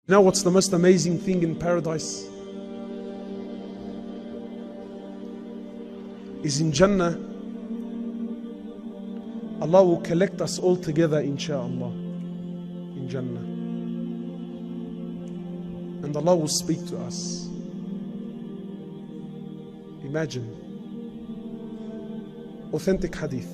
Now what's the most amazing thing in paradise? Is in Jannah, Allah will collect us all together, insha'Allah, in Jannah. And Allah will speak to us. Imagine. Authentic hadith.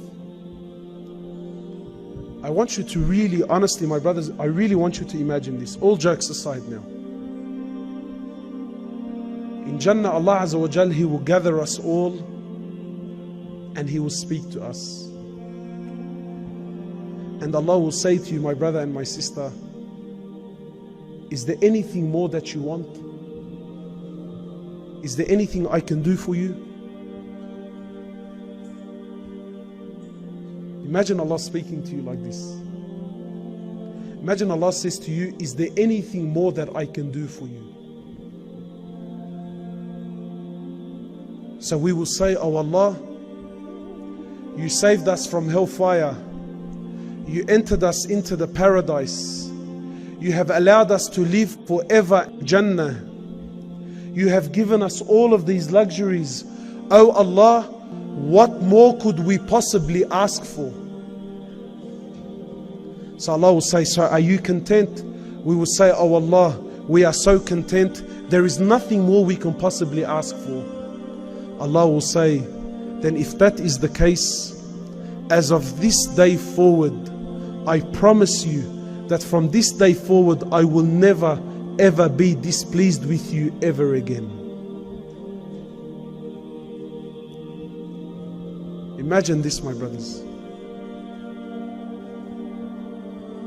I want you to really, honestly, my brothers, I really want you to imagine this. All jokes aside now. In Jannah, Allah Azza wa Jal, He will gather us all and He will speak to us. And Allah will say to you, my brother and my sister, is there anything more that you want? Is there anything I can do for you? Imagine Allah speaking to you like this. Imagine Allah says to you, is there anything more that I can do for you? So we will say, oh Allah, you saved us from hellfire. You entered us into the paradise. You have allowed us to live forever in Jannah. You have given us all of these luxuries. Oh Allah, what more could we possibly ask for? So Allah will say, so are you content? We will say, oh Allah, we are so content. There is nothing more we can possibly ask for. Allah will say, then if that is the case, as of this day forward, I promise you that from this day forward, I will never ever be displeased with you ever again. Imagine this, my brothers.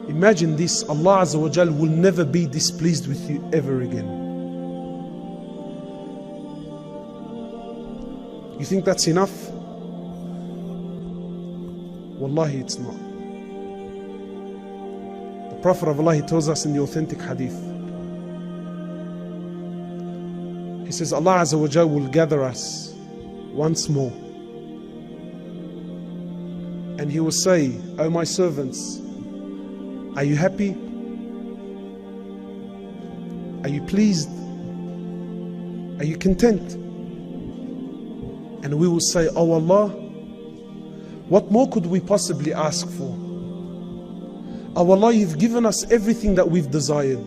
Imagine this, Allah Azza wa Jal will never be displeased with you ever again. You think that's enough? Wallahi, it's not. The Prophet of Allah, he tells us in the authentic hadith. He says, Allah Azza wa Jal will gather us once more. And He will say, oh my servants, are you happy? Are you pleased? Are you content? And we will say, oh Allah, what more could we possibly ask for? Oh Allah, you've given us everything that we've desired.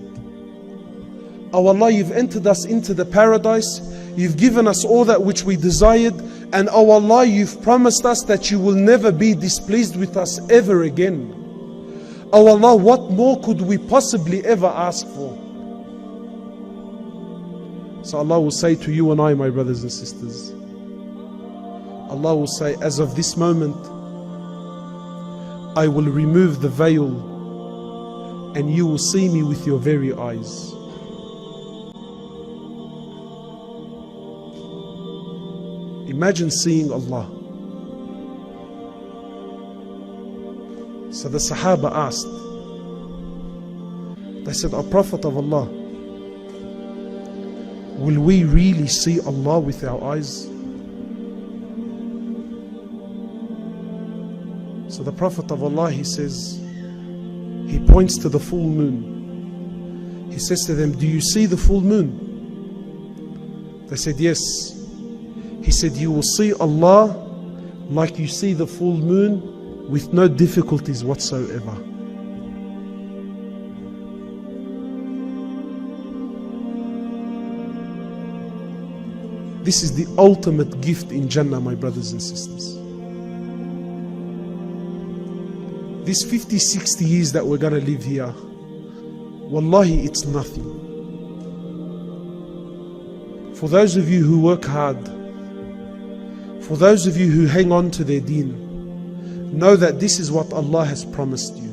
Oh Allah, you've entered us into the paradise. You've given us all that which we desired. And oh Allah, you've promised us that you will never be displeased with us ever again. Oh Allah, what more could we possibly ever ask for? So Allah will say to you and I, my brothers and sisters, Allah will say, as of this moment, I will remove the veil and you will see me with your very eyes. Imagine seeing Allah. So the Sahaba asked, they said, O Prophet of Allah, will we really see Allah with our eyes? So the Prophet of Allah, he says, he points to the full moon. He says to them, do you see the full moon? They said, yes. He said, you will see Allah like you see the full moon, with no difficulties whatsoever. This is the ultimate gift in Jannah, my brothers and sisters. These 50, 60 years that we're going to live here, wallahi, it's nothing. For those of you who work hard, for those of you who hang on to their deen, know that this is what Allah has promised you.